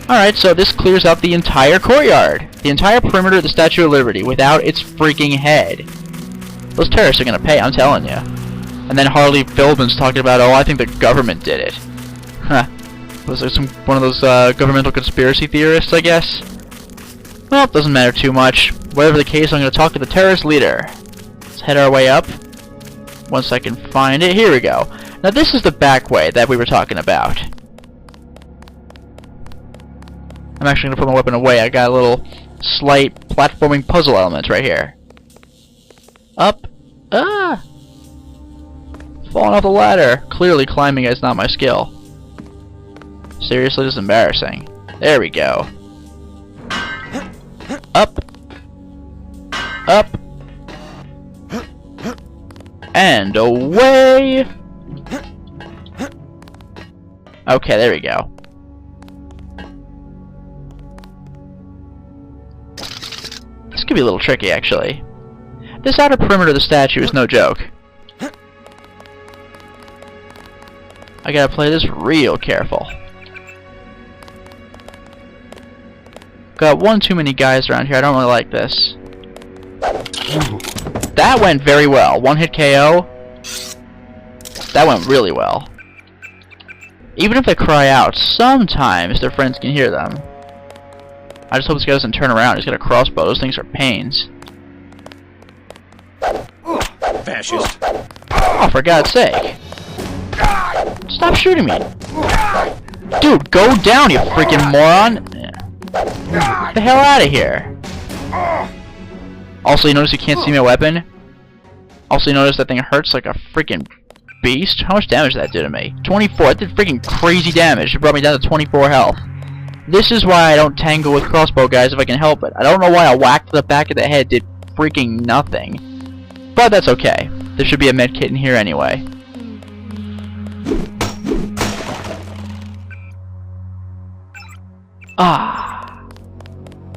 Alright, so this clears out the entire courtyard. The entire perimeter of the Statue of Liberty without its freaking head. Those terrorists are gonna pay, I'm telling you. And then Harley Philbin's talking about, oh, I think the government did it. Huh. Was there one of those governmental conspiracy theorists, I guess? Well, it doesn't matter too much. Whatever the case, I'm gonna talk to the terrorist leader. Let's head our way up. Once I can find it, here we go. Now this is the back way that we were talking about. I'm actually gonna put my weapon away. I got a little slight platforming puzzle element right here. Up. Ah! Falling off the ladder. Clearly climbing is not my skill. Seriously, this is embarrassing. There we go. Up. Up. And away! Okay, there we go. This could be a little tricky, actually. This outer perimeter of the statue is no joke. I gotta play this real careful. Got one too many guys around here. I don't really like this. That went very well. One hit KO. That went really well. Even if they cry out, sometimes their friends can hear them. I just hope this guy doesn't turn around. He's got a crossbow. Those things are pains. Fascist. Oh, for God's sake. Stop shooting me. Dude, go down, you freaking moron. Get the hell out of here. Also, you notice you can't see my weapon? Also, you notice that thing hurts like a freaking beast? How much damage did that do to me? 24. That did freaking crazy damage. It brought me down to 24 health. This is why I don't tangle with crossbow guys if I can help it. I don't know why a whack to the back of the head did freaking nothing. But that's okay. There should be a med kit in here anyway. Ah.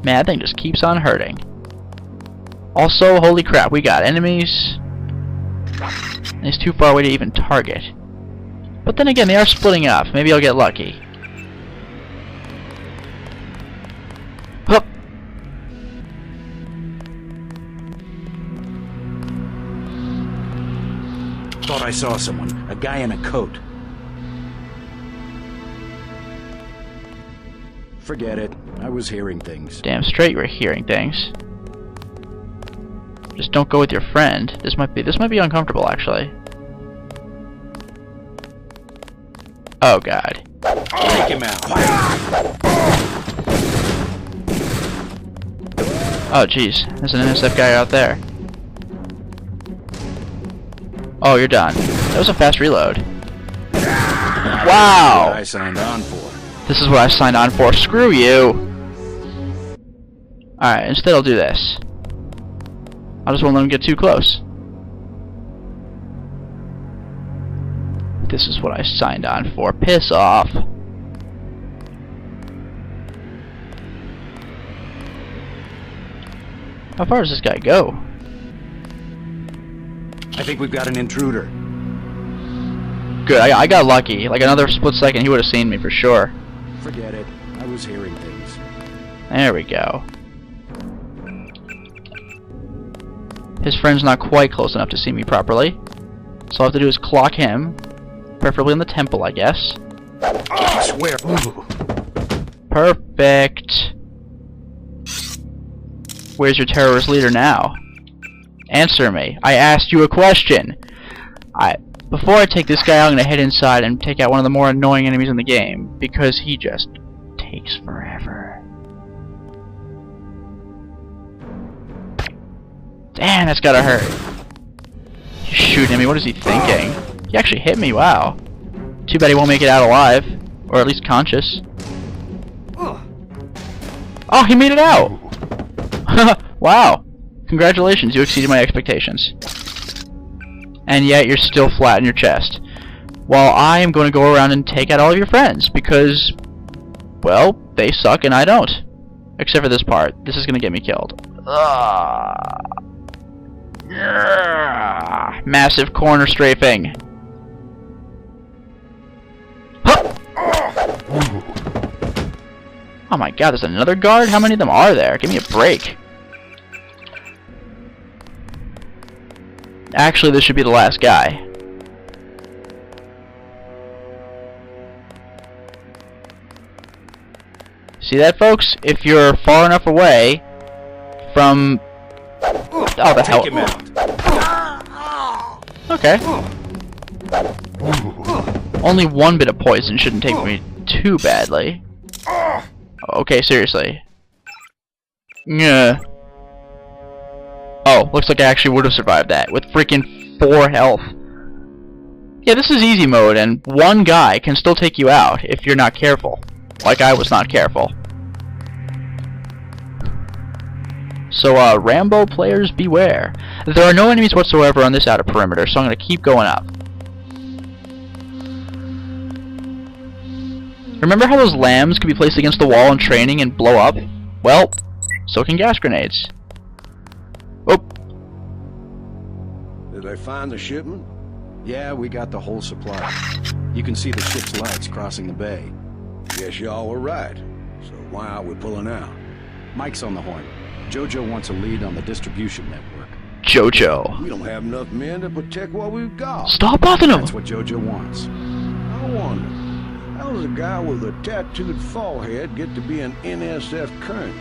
Man, that thing just keeps on hurting. Also, holy crap, we got enemies. And he's too far away to even target. But then again, they are splitting up. Maybe I'll get lucky. Hup. Thought I saw someone. A guy in a coat. Forget it. I was hearing things. Damn straight you were hearing things. Just don't go with your friend. This might be uncomfortable, actually. Oh God. Take him out. Oh jeez, there's an NSF guy out there. Oh, you're done. That was a fast reload. Wow. I signed on for. This is what I signed on for. Screw you. Alright, instead I'll do this. I just won't let him get too close. This is what I signed on for. Piss off. How far does this guy go? I think we've got an intruder. Good, I got lucky. Like another split second, he would have seen me for sure. Forget it. I was hearing things. There we go. His friend's not quite close enough to see me properly. So all I have to do is clock him. Preferably in the temple, I guess. I swear. Ooh. Perfect. Where's your terrorist leader now? Answer me. I asked you a question. Before I take this guy out, I'm going to head inside and take out one of the more annoying enemies in the game. Because he just takes forever. Damn, that's gotta hurt. He's shooting at me. What is he thinking? He actually hit me. Wow. Too bad he won't make it out alive. Or at least conscious. Oh, he made it out! Wow. Congratulations, you exceeded my expectations. And yet you're still flat in your chest. While I am going to go around and take out all of your friends. Because, well, they suck and I don't. Except for this part. This is going to get me killed. Massive corner strafing. Oh my god, there's another guard? How many of them are there? Give me a break. Actually, this should be the last guy. See that, folks? If you're far enough away from... Oh, the hell. Take him out. Okay. Only one bit of poison shouldn't take me too badly. Okay, seriously. Yeah. Oh, looks like I actually would have survived that with freaking 4 health. Yeah, this is easy mode, and one guy can still take you out if you're not careful. Like I was not careful. So, Rambo players beware. There are no enemies whatsoever on this outer perimeter, so I'm going to keep going up. Remember how those lambs could be placed against the wall in training and blow up? Well, so can gas grenades. Oh. Did they find the shipment? Yeah, we got the whole supply. You can see the ship's lights crossing the bay. Guess y'all were right. So why aren't we pulling out? Mike's on the horn. Jojo wants a lead on the distribution network. Jojo. We don't have enough men to protect what we've got. Stop bothering him! That's what Jojo wants. I wonder, how does a guy with a tattooed forehead get to be an NSF colonel?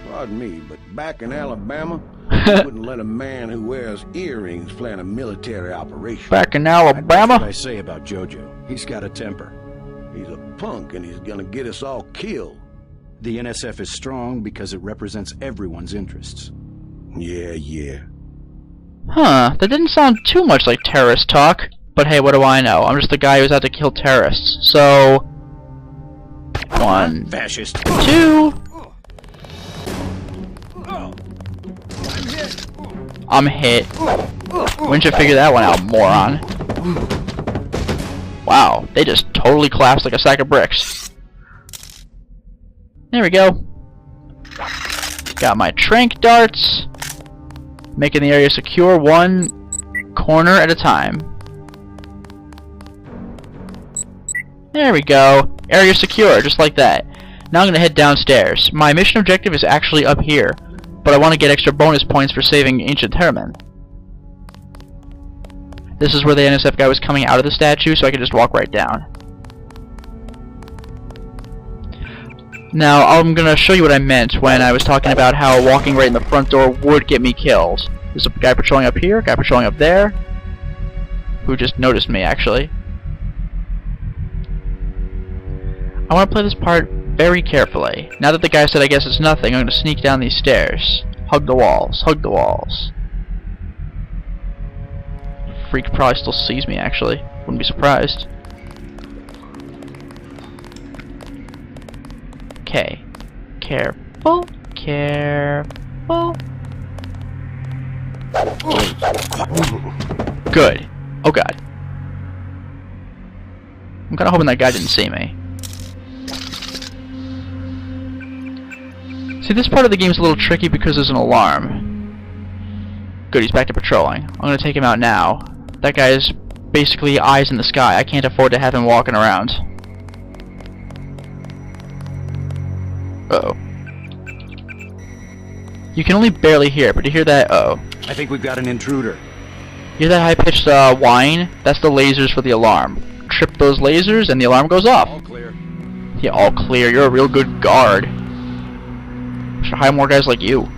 Pardon me, but back in Alabama, we wouldn't let a man who wears earrings plan a military operation. Back in That's Alabama? what I say about Jojo. He's got a temper. He's a punk and he's gonna get us all killed. The NSF is strong because it represents everyone's interests. Yeah. Huh, that didn't sound too much like terrorist talk. But hey, what do I know? I'm just the guy who's out to kill terrorists. So... 1, Fascist. 2... I'm hit. When did you figure that one out, moron? Wow, they just totally collapsed like a sack of bricks. There we go. Got my tranq darts. Making the area secure one corner at a time. There we go. Area secure, just like that. Now I'm going to head downstairs. My mission objective is actually up here, but I want to get extra bonus points for saving ancient Herman. This is where the NSF guy was coming out of the statue, so I can just walk right down. Now, I'm going to show you what I meant when I was talking about how walking right in the front door would get me killed. There's a guy patrolling up here, a guy patrolling up there, who just noticed me, actually. I want to play this part very carefully. Now that the guy said I guess it's nothing, I'm going to sneak down these stairs. Hug the walls, hug the walls. Freak probably still sees me, actually. Wouldn't be surprised. Okay. Careful, careful. Good. Oh god. I'm kinda hoping that guy didn't see me. See, this part of the game's a little tricky because there's an alarm. Good, he's back to patrolling. I'm gonna take him out now. That guy is basically eyes in the sky. I can't afford to have him walking around. Uh-oh. You can only barely hear it, but you hear that, uh-oh. I think we've got an intruder. Hear that high-pitched whine? That's the lasers for the alarm. Trip those lasers and the alarm goes off. All clear. Yeah, all clear. You're a real good guard. Should hire more guys like you.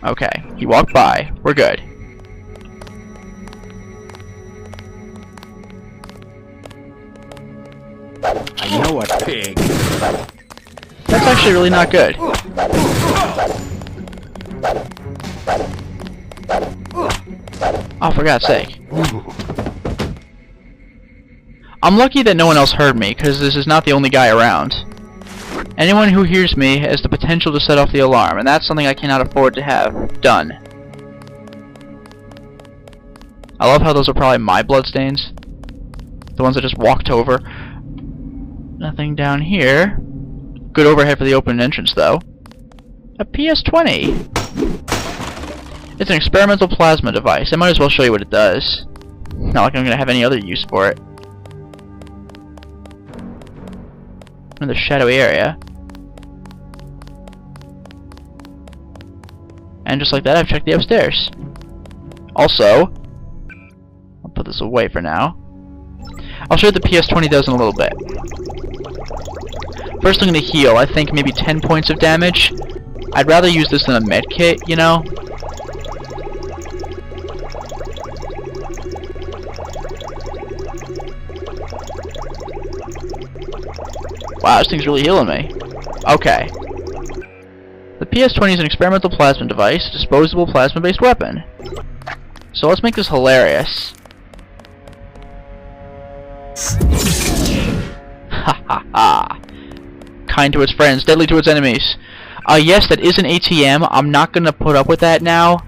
Okay, he walked by. We're good. I know a pig. That's actually really not good. Oh, for God's sake. I'm lucky that no one else heard me, because this is not the only guy around. Anyone who hears me has the potential to set off the alarm, and that's something I cannot afford to have done. I love how those are probably my bloodstains. The ones I just walked over. Nothing down here. Good overhead for the open entrance, though. A PS20! It's an experimental plasma device. I might as well show you what it does. Not like I'm going to have any other use for it. Another shadowy area. And just like that, I've checked the upstairs. Also, I'll put this away for now. I'll show you what the PS20 does in a little bit. First I'm going to heal, I think maybe 10 points of damage. I'd rather use this than a med kit, you know? Wow, this thing's really healing me. Okay. The PS20 is an experimental plasma device, a disposable plasma-based weapon. So let's make this hilarious. Ha ha ha. Kind to its friends, deadly to its enemies. Yes, that is an ATM. I'm not gonna put up with that now,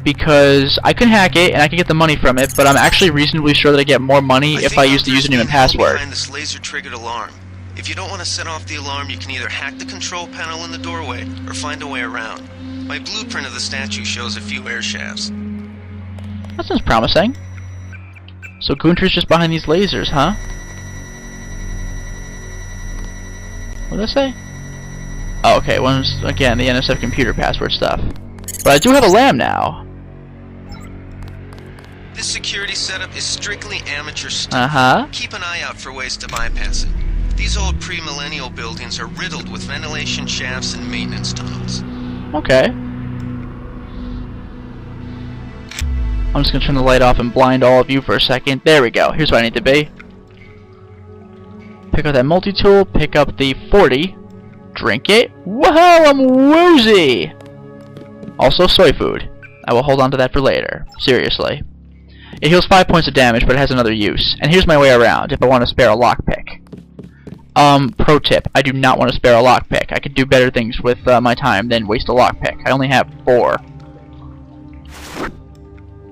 because I can hack it and I can get the money from it, but I'm actually reasonably sure that I get more money if I use the username and password. Behind this laser-triggered alarm. If you don't want to set off the alarm, you can either hack the control panel in the doorway or find a way around. My blueprint of the statue shows a few air shafts. That sounds promising. So Gunter's just behind these lasers, huh? What did I say? Oh, okay, one's, again, the NSF computer password stuff. But I do have a lamb now. This security setup is strictly amateur stuff. Uh-huh. Keep an eye out for ways to bypass it. These old pre-millennial buildings are riddled with ventilation shafts and maintenance tunnels. Okay. I'm just gonna turn the light off and blind all of you for a second. There we go. Here's where I need to be. Pick up that multi-tool, pick up the 40, drink it. Whoa, I'm woozy! Also soy food. I will hold on to that for later. Seriously. It heals 5 points of damage, but it has another use. And here's my way around if I want to spare a lockpick. Pro tip, I do not want to spare a lockpick. I could do better things with my time than waste a lockpick. I only have 4.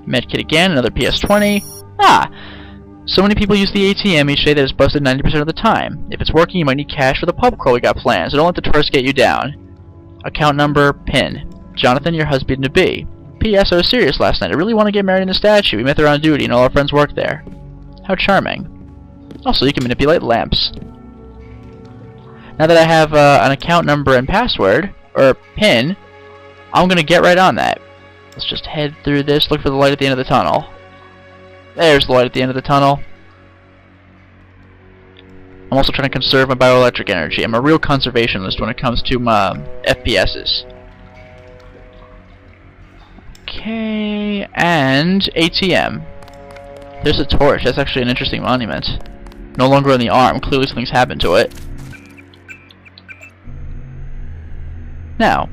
Medkit again, another PS20. Ah! So many people use the ATM each day that it's busted 90% of the time. If it's working, you might need cash for the pub crawl we got planned, so don't let the tourists get you down. Account number, PIN. Jonathan, your husband-to-be. P.S. I was serious last night. I really want to get married in a statue. We met there on duty, and all our friends work there. How charming. Also, you can manipulate lamps. Now that I have an account number and password, or PIN, I'm gonna get right on that. Let's just head through this, look for the light at the end of the tunnel. There's the light at the end of the tunnel. I'm also trying to conserve my bioelectric energy. I'm a real conservationist when it comes to my FPSs. Okay, and ATM. There's a torch. That's actually an interesting monument. No longer on the arm. Clearly something's happened to it. Now,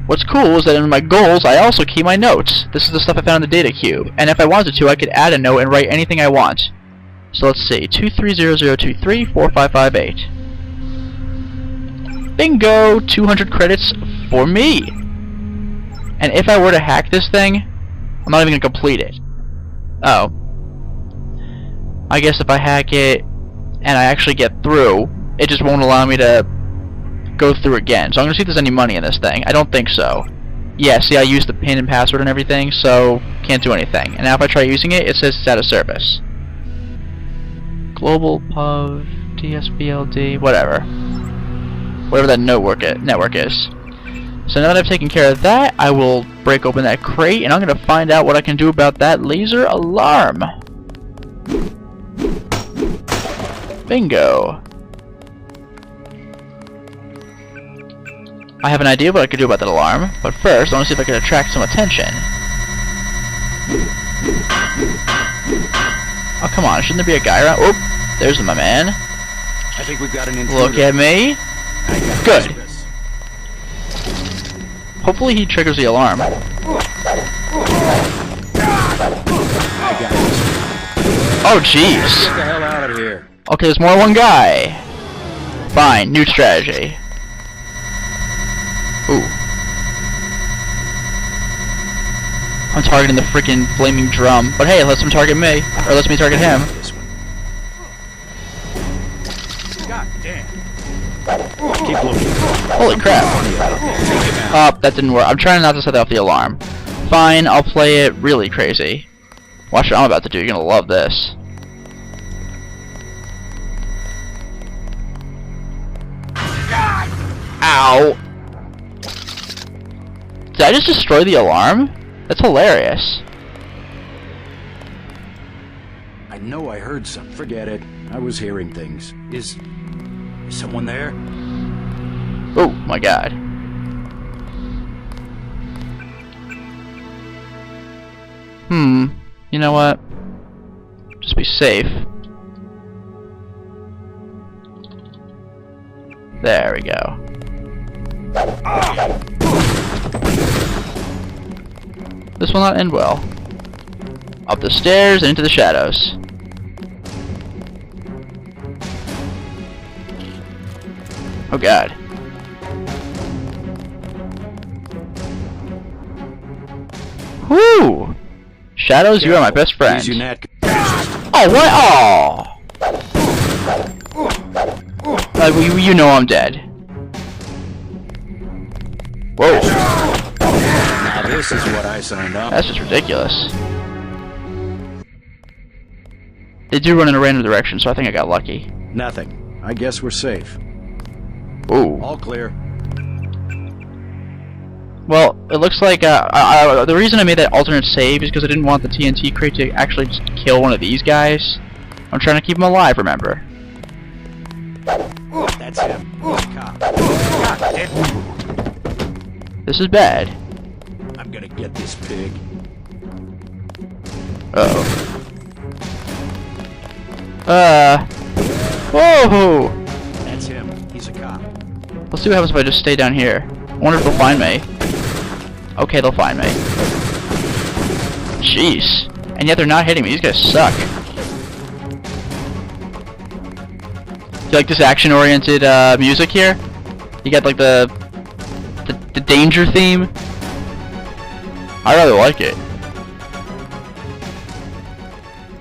what's cool is that in my goals, I also keep my notes. This is the stuff I found in the data cube. And if I wanted to, I could add a note and write anything I want. So let's see. 2300234558. Bingo! 200 credits for me! And if I were to hack this thing, I'm not even going to complete it. Oh. I guess if I hack it and I actually get through, it just won't allow me to go through again. So I'm going to see if there's any money in this thing. I don't think so. Yeah, see, I used the PIN and password and everything, so can't do anything. And now if I try using it, it says it's out of service. Global Pub, DSBLD, whatever. Whatever that network is. So now that I've taken care of that, I will break open that crate, and I'm going to find out what I can do about that laser alarm. Bingo. I have an idea what I could do about that alarm, but first I want to see if I can attract some attention. Oh, come on, shouldn't there be a guy around? Oh, there's my man. I think we've got an intruder. Look at me. Good. Hopefully he triggers the alarm. Oh, jeez. Get the hell out of here. Okay, there's more than one guy. Fine, new strategy. Ooh. I'm targeting the freaking flaming drum. But hey, it lets him target me. Or lets me target him. God damn. Keep looking. Holy crap. Oh, that didn't work. I'm trying not to set off the alarm. Fine, I'll play it really crazy. Watch what I'm about to do. You're gonna love this. Ow! Did I just destroy the alarm? That's hilarious. I know I heard something. Forget it. I was hearing things. Is someone there? Oh my god. You know what? Just be safe. There we go. This will not end well. Up the stairs and into the shadows. Oh god. Whoo! Shadows, you are my best friend. Oh, what? Oh! You know I'm dead. Whoa. Now this is what I signed up. That's just ridiculous. They do run in a random direction, so I think I got lucky. Nothing. I guess we're safe. Ooh. All clear. Well, it looks like the reason I made that alternate save is because I didn't want the TNT crate to actually just kill one of these guys. I'm trying to keep him alive, remember? That's him. Cop. God, This is bad. I'm gonna get this pig. Uh-oh. Whoa! That's him. He's a cop. Let's see what happens if I just stay down here. I wonder if they'll find me. Okay, they'll find me. Jeez. And yet they're not hitting me. These guys suck. Do you like this action-oriented music here? You got like the danger theme? I rather like it.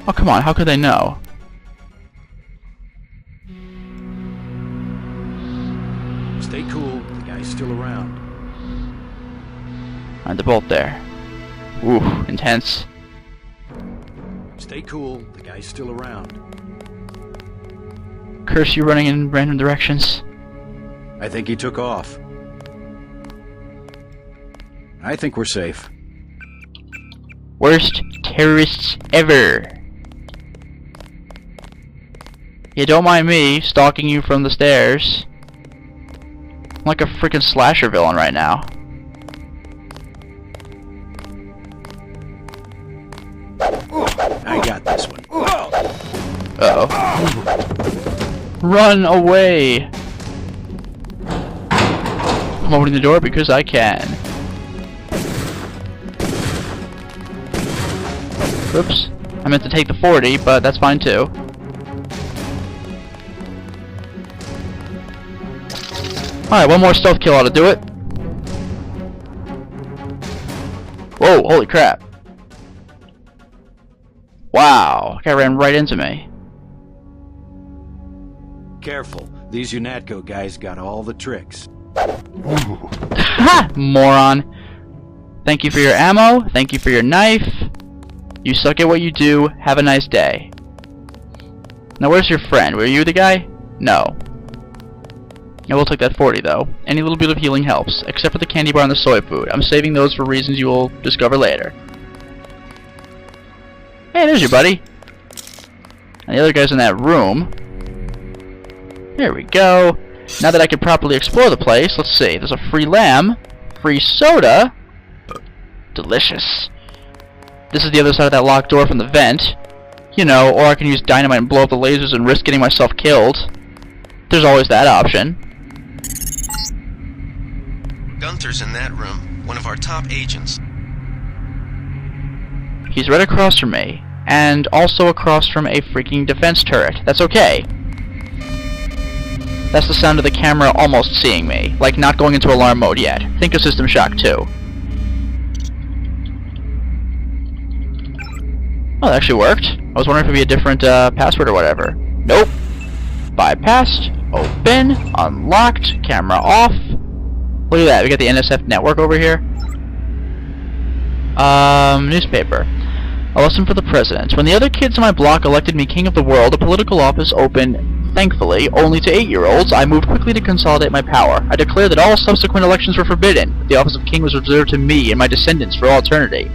Oh, come on. How could they know? Stay cool. The guy's still around. Alright, they're both there. Ooh, intense. Stay cool. The guy's still around. Curse you running in random directions. I think he took off. I think we're safe. Worst terrorists ever. Yeah, don't mind me stalking you from the stairs. I'm like a freaking slasher villain right now. I got this one. Uh-oh. Run away! I'm opening the door because I can. Oops. I meant to take the 40, but that's fine too. Alright, one more stealth kill ought to do it. Whoa, holy crap. Wow, that guy ran right into me. Careful. These UNATCO guys got all the tricks. Ha! Moron. Thank you for your ammo. Thank you for your knife. You suck at what you do. Have a nice day. Now where's your friend? Were you the guy? No. I will take that 40 though. Any little bit of healing helps, except for the candy bar and the soy food. I'm saving those for reasons you will discover later. Hey, there's your buddy. And the other guy's in that room. There we go. Now that I can properly explore the place, let's see. There's a free lamb, free soda. Delicious. This is the other side of that locked door from the vent. You know, or I can use dynamite and blow up the lasers and risk getting myself killed. There's always that option. Gunther's in that room, one of our top agents. He's right across from me, and also across from a freaking defense turret. That's okay. That's the sound of the camera almost seeing me, like not going into alarm mode yet. Think of System Shock 2. Oh, that actually worked. I was wondering if it'd be a different password or whatever. Nope. Bypassed. Open. Unlocked. Camera off. Look at that. We got the NSF network over here. Newspaper. A lesson for the president. When the other kids in my block elected me king of the world, a political office opened Thankfully, only to 8-year-olds, I moved quickly to consolidate my power. I declared that all subsequent elections were forbidden, that the office of king was reserved to me and my descendants for all eternity.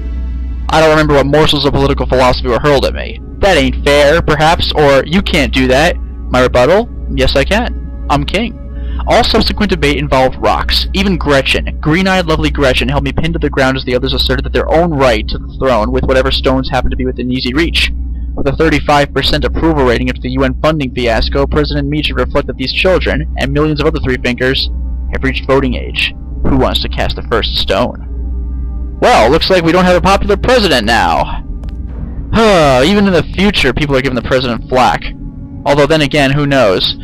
I don't remember what morsels of political philosophy were hurled at me. That ain't fair, perhaps, or you can't do that. My rebuttal? Yes, I can. I'm king. All subsequent debate involved rocks. Even Gretchen, green-eyed lovely Gretchen, held me pinned to the ground as the others asserted that their own right to the throne with whatever stones happened to be within easy reach. With a 35% approval rating after the UN funding fiasco, President Meade should reflect that these children, and millions of other three-fingers, have reached voting age. Who wants to cast the first stone? Well, looks like we don't have a popular president now. Even in the future, people are giving the president flack. Although then again, who knows?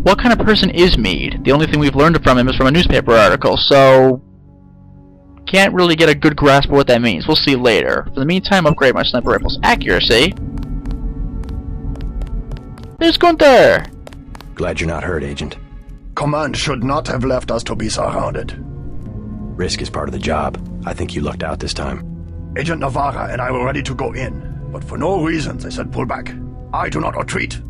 What kind of person is Meade? The only thing we've learned from him is from a newspaper article, so can't really get a good grasp of what that means. We'll see later. For the meantime, upgrade my sniper rifle's accuracy. There's Gunther! Glad you're not hurt, Agent. Command should not have left us to be surrounded. Risk is part of the job. I think you lucked out this time. Agent Navarra and I were ready to go in, but for no reason they said pull back. I do not retreat.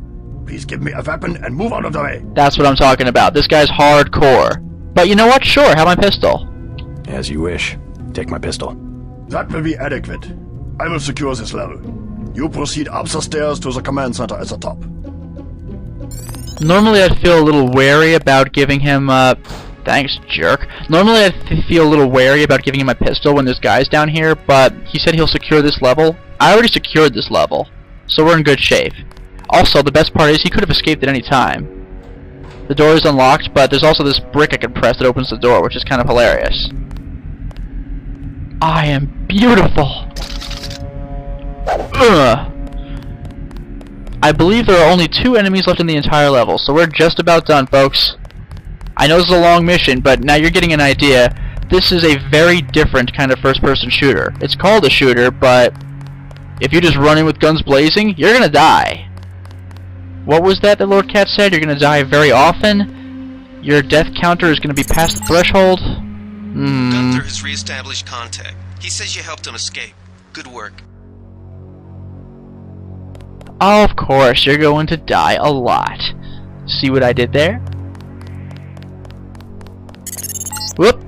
Please give me a weapon and move out of the way. That's what I'm talking about. This guy's hardcore. But you know what? Sure, have my pistol. As you wish. Take my pistol. That will be adequate. I will secure this level. You proceed up the stairs to the command center at the top. Normally I'd feel a little wary about giving him, thanks, jerk. Normally I'd feel a little wary about giving him my pistol when there's guys down here, but he said he'll secure this level. I already secured this level, so we're in good shape. Also, the best part is he could have escaped at any time. The door is unlocked, but there's also this brick I can press that opens the door, which is kind of hilarious. I am beautiful! Ugh. I believe there are only 2 enemies left in the entire level, so we're just about done, folks. I know this is a long mission, but now you're getting an idea. This is a very different kind of first-person shooter. It's called a shooter, but if you just run in with guns blazing, you're gonna die. What was that Lord Cat said? You're gonna die very often? Your death counter is gonna be past the threshold? Gunther has re-established contact. He says you helped him escape. Good work. Oh, of course, you're going to die a lot. See what I did there? Whoop!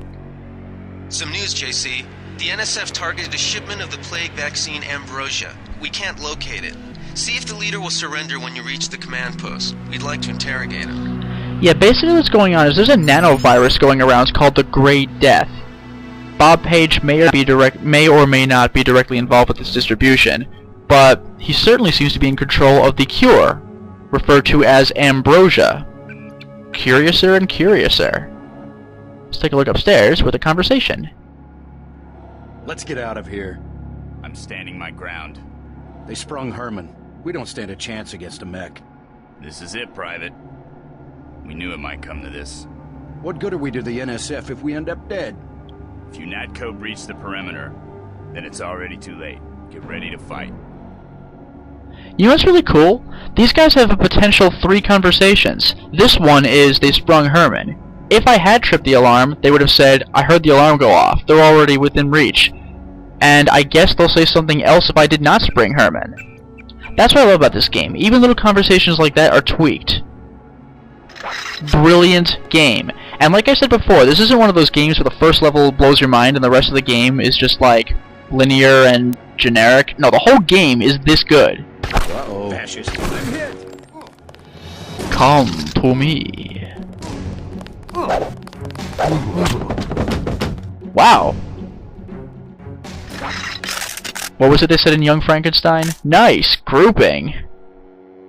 Some news, JC. The NSF targeted a shipment of the plague vaccine Ambrosia. We can't locate it. See if the leader will surrender when you reach the command post. We'd like to interrogate him. Yeah, basically what's going on is there's a nanovirus going around. It's called the Great Death. Bob Page may or may not be directly involved with its distribution, but he certainly seems to be in control of the cure, referred to as Ambrosia. Curiouser and curiouser. Let's take a look upstairs with a conversation. Let's get out of here. I'm standing my ground. They sprung Herman. We don't stand a chance against a mech. This is it, Private. We knew it might come to this. What good are we to the NSF if we end up dead? If UNATCO breach the perimeter, then it's already too late. Get ready to fight. You know what's really cool? These guys have a potential 3 conversations. This one is they sprung Herman. If I had tripped the alarm, they would have said, I heard the alarm go off. They're already within reach. And I guess they'll say something else if I did not spring Herman. That's what I love about this game. Even little conversations like that are tweaked. Brilliant game. And like I said before, this isn't one of those games where the first level blows your mind and the rest of the game is just like linear and generic. No, the whole game is this good. Uh-oh. Fascist. Come to me. Wow. What was it they said in Young Frankenstein? Nice grouping.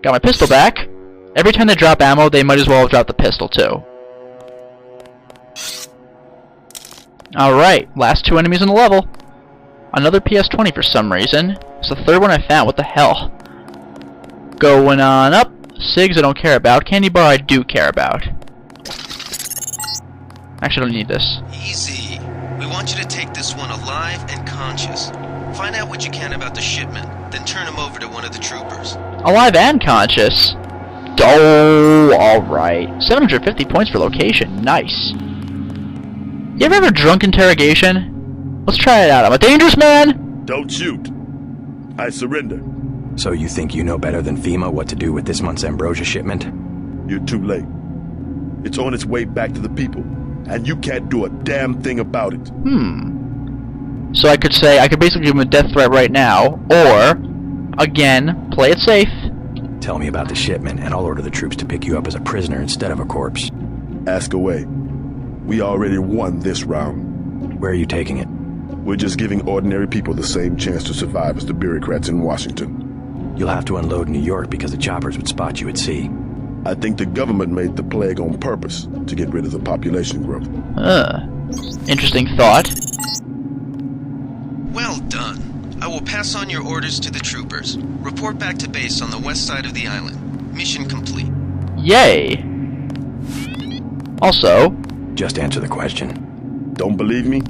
Got my pistol back. Every time they drop ammo, they might as well have dropped the pistol too. Alright, last 2 enemies in the level. Another PS20 for some reason. It's the 3rd one I found, what the hell? Going on up. SIGs I don't care about. Candy bar I do care about. Actually, I don't need this. Easy. We want you to take this one alive and conscious. Find out what you can about the shipment, then turn him over to one of the troopers. Alive and conscious? Oh, alright. 750 points for location. Nice. You ever have a drunk interrogation? Let's try it out. I'm a dangerous man! Don't shoot. I surrender. So you think you know better than FEMA what to do with this month's ambrosia shipment? You're too late. It's on its way back to the people, and you can't do a damn thing about it. So I could basically give him a death threat right now, or, again, play it safe. Tell me about the shipment, and I'll order the troops to pick you up as a prisoner instead of a corpse. Ask away. We already won this round. Where are you taking it? We're just giving ordinary people the same chance to survive as the bureaucrats in Washington. You'll have to unload New York because the choppers would spot you at sea. I think the government made the plague on purpose to get rid of the population growth. Interesting thought. Well done. I will pass on your orders to the troopers. Report back to base on the west side of the island. Mission complete. Yay. Also, Just answer the question. Don't believe me?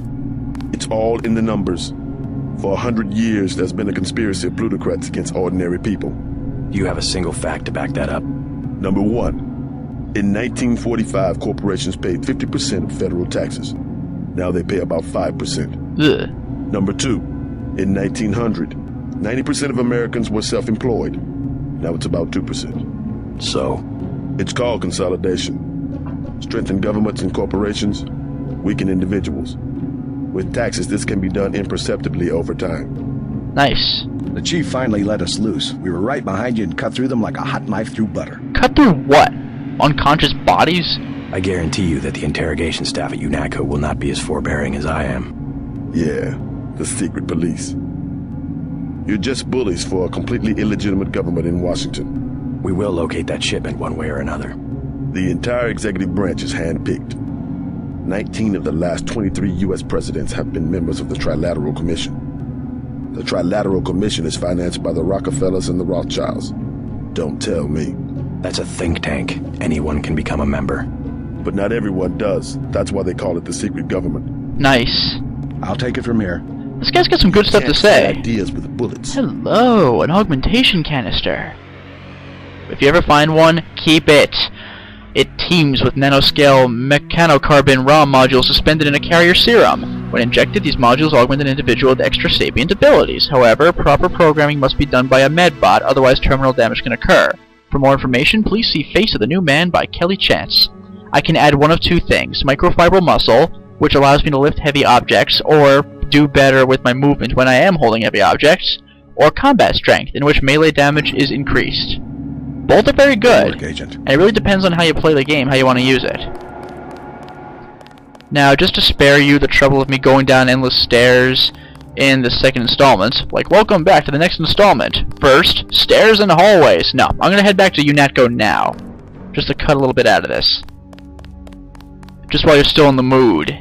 It's all in the numbers. For 100 years, there's been a conspiracy of plutocrats against ordinary people. Do you have a single fact to back that up? Number one, in 1945, corporations paid 50% of federal taxes. Now they pay about 5%. ugh. Number two, in 1900, 90% of Americans were self-employed. Now it's about 2%. So, It's called consolidation. Strengthen governments and corporations, weaken individuals. With taxes, this can be done imperceptibly over time. Nice. The chief finally let us loose. We were right behind you and cut through them like a hot knife through butter. Cut through what? Unconscious bodies? I guarantee you that the interrogation staff at UNATCO will not be as forbearing as I am. Yeah, the secret police. You're just bullies for a completely illegitimate government in Washington. We will locate that shipment one way or another. The entire executive branch is handpicked. 19 of the last 23 U.S. presidents have been members of the Trilateral Commission. The Trilateral Commission is financed by the Rockefellers and the Rothschilds. Don't tell me. That's a think tank. Anyone can become a member. But not everyone does. That's why they call it the secret government. Nice. I'll take it from here. This guy's got some good stuff to Can't say say. ideas with bullets. Hello, an augmentation canister. If you ever find one, keep it. It teems with nanoscale mechanocarbon ROM modules suspended in a carrier serum. When injected, these modules augment an individual with extra sapient abilities. However, proper programming must be done by a medbot, otherwise terminal damage can occur. For more information, please see Face of the New Man by Kelly Chance. I can add one of two things: microfibril muscle, which allows me to lift heavy objects, or do better with my movement when I am holding heavy objects, or combat strength, in which melee damage is increased. Both are very good, Work, Agent. and it really depends on how you play the game, how you want to use it. Now, just to spare you the trouble of me going down endless stairs in the second installment, like, welcome back to the next installment. First, stairs and hallways. No, I'm gonna head back to UNATCO now, just to cut a little bit out of this. Just while you're still in the mood.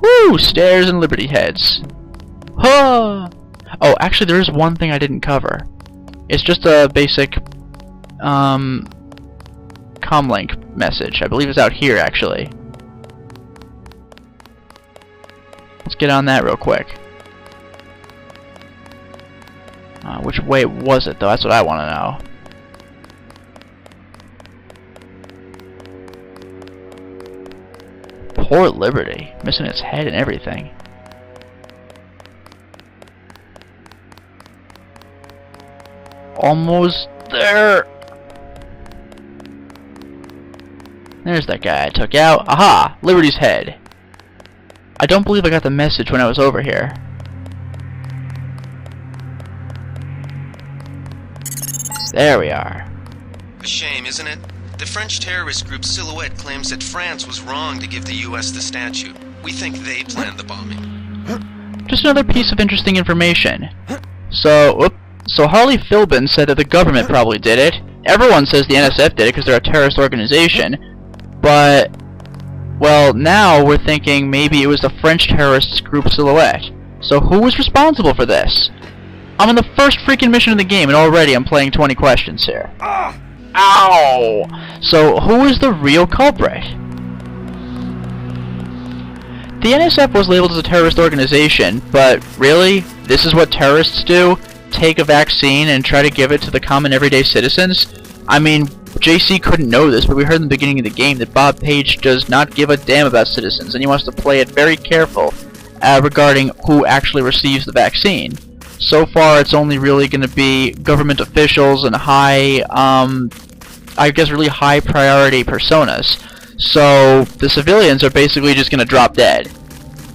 Woo! Stairs and Liberty Heads. Huh! Oh, actually, there is one thing I didn't cover. It's just a basic comlink message. I believe it's out here, actually. Let's get on that real quick. Which way was it, though? That's what I want to know. Poor Liberty. Missing its head and everything. Almost there. There's that guy I took out. Aha! Liberty's head. I don't believe I got the message when I was over here. There we are. A shame, isn't it? The French terrorist group Silhouette claims that France was wrong to give the U.S. the statue. We think they planned the bombing. Just another piece of interesting information. So Harley Philbin said that the government probably did it. Everyone says the NSF did it because they're a terrorist organization. But, well, now we're thinking maybe it was the French terrorist group Silhouette. So who was responsible for this? I'm on the first freaking mission of the game and already I'm playing 20 questions here. Ow! So who is the real culprit? The NSF was labeled as a terrorist organization, but really? This is what terrorists do? Take a vaccine and try to give it to the common everyday citizens? I mean, JC couldn't know this, but we heard in the beginning of the game that Bob Page does not give a damn about citizens, and he wants to play it very careful regarding who actually receives the vaccine. So far, it's only really going to be government officials and high, I guess really high priority personas. So the civilians are basically just going to drop dead,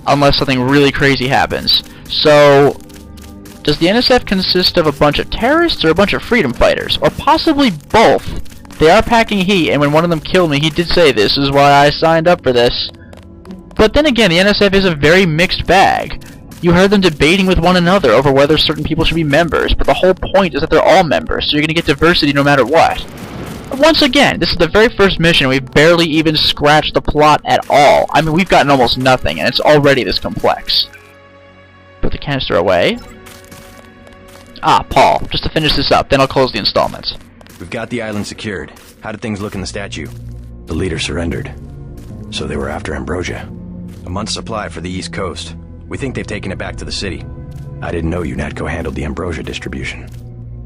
unless something really crazy happens. So, does the NSF consist of a bunch of terrorists or a bunch of freedom fighters? Or possibly both? They are packing heat, and when one of them killed me, he did say, "This is why I signed up for this." But then again, the NSF is a very mixed bag. You heard them debating with one another over whether certain people should be members, but the whole point is that they're all members, so you're going to get diversity no matter what. Once again, this is the very first mission. We've barely even scratched the plot at all. I mean, we've gotten almost nothing, and it's already this complex. Put the canister away. Paul, just to finish this up, then I'll close the installments. We've got the island secured. How did things look in the statue? The leader surrendered. So they were after Ambrosia. A month's supply for the East Coast. We think they've taken it back to the city. I didn't know UNATCO handled the Ambrosia distribution.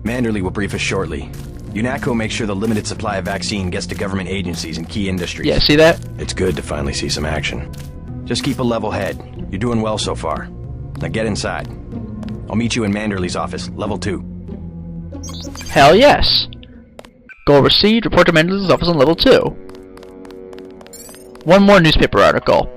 Manderley will brief us shortly. UNATCO makes sure the limited supply of vaccine gets to government agencies and key industries. Yeah, see that? It's good to finally see some action. Just keep a level head. You're doing well so far. Now get inside. I'll meet you in Manderley's office, level 2. Hell yes. Goal received. Report to Manderley's office on level 2. One more newspaper article.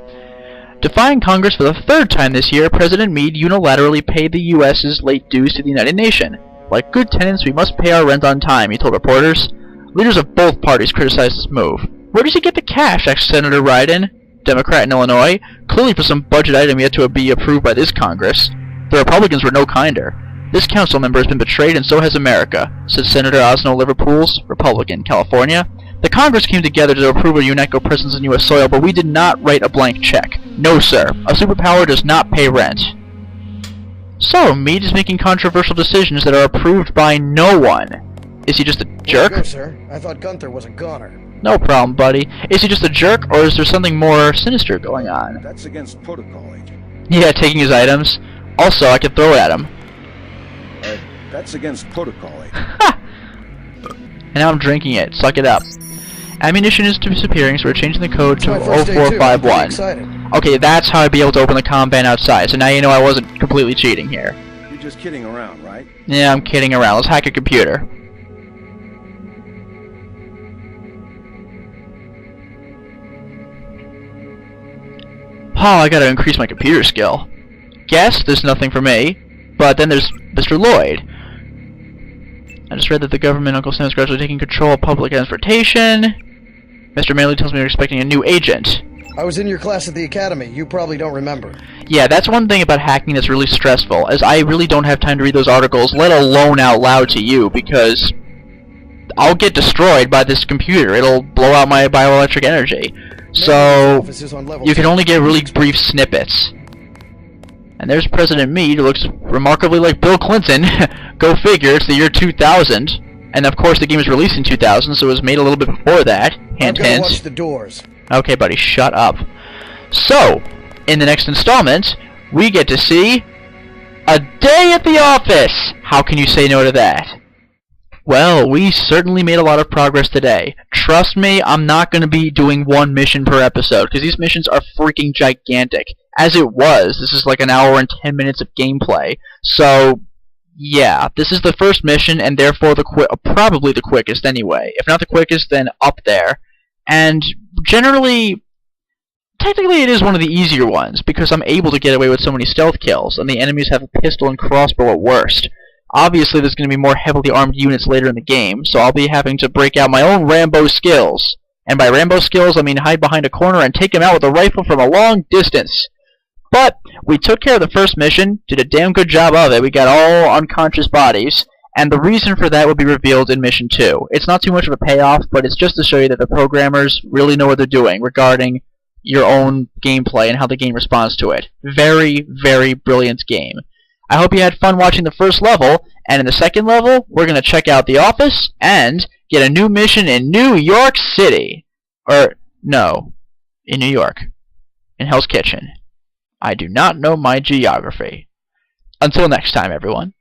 Defying Congress for the third time this year, President Meade unilaterally paid the U.S.'s late dues to the United Nations. Like good tenants, we must pay our rent on time, he told reporters. Leaders of both parties criticized this move. Where does he get the cash? Asked Senator Ryden, Democrat in Illinois. Clearly for some budget item yet to be approved by this Congress. The Republicans were no kinder. This council member has been betrayed, and so has America, said Senator Osno Liverpools, Republican, California. The Congress came together to approve a UNATCO presence in U.S. soil, but we did not write a blank check. No, sir. A superpower does not pay rent. So, Meade is making controversial decisions that are approved by no one. Is he just a jerk? Go, sir. I thought Gunther was a goner. No problem, buddy. Is he just a jerk, or is there something more sinister going on? That's against protocol, Agent. Yeah, taking his items. Also, I could throw it at him. That's against protocol, Agent. And now I'm drinking it. Suck it up. Ammunition is disappearing, so we're changing the code to It's my first day, too. I'm pretty 0451. excited. Okay, that's how I'd be able to open the combat outside, so now you know I wasn't completely cheating here. You're just kidding around, right? Yeah, I'm kidding around. Let's hack a computer. Oh, I gotta increase my computer skill. Guess there's nothing for me, but then there's Mr. Lloyd. I just read that the government, Uncle Sam, is gradually taking control of public transportation. Mr. Manley tells me you're expecting a new agent. I was in your class at the academy. You probably don't remember. Yeah, that's one thing about hacking that's really stressful, as I really don't have time to read those articles, let alone out loud to you, because I'll get destroyed by this computer. It'll blow out my bioelectric energy. So, you can only get really brief snippets. And there's President Meade, who looks remarkably like Bill Clinton. Go figure, it's the year 2000. And of course the game was released in 2000, so it was made a little bit before that. Hint, I'm gonna hint. watch the doors. Okay, buddy, shut up. So, in the next installment, we get to see a day at the office! How can you say no to that? Well, we certainly made a lot of progress today. Trust me, I'm not going to be doing one mission per episode, because these missions are freaking gigantic. As it was, this is like an hour and 10 minutes of gameplay. So, yeah, this is the first mission, and therefore probably the quickest anyway. If not the quickest, then up there. And generally, technically it is one of the easier ones, because I'm able to get away with so many stealth kills, and the enemies have a pistol and crossbow at worst. Obviously, there's going to be more heavily armed units later in the game, so I'll be having to break out my own Rambo skills. And by Rambo skills, I mean hide behind a corner and take him out with a rifle from a long distance. But we took care of the first mission, did a damn good job of it. We got all unconscious bodies, and the reason for that will be revealed in Mission 2. It's not too much of a payoff, but it's just to show you that the programmers really know what they're doing regarding your own gameplay and how the game responds to it. Very, very brilliant game. I hope you had fun watching the first level, and in the second level, we're going to check out the office and get a new mission in New York City. Or, no, in New York. In Hell's Kitchen. I do not know my geography. Until next time, everyone.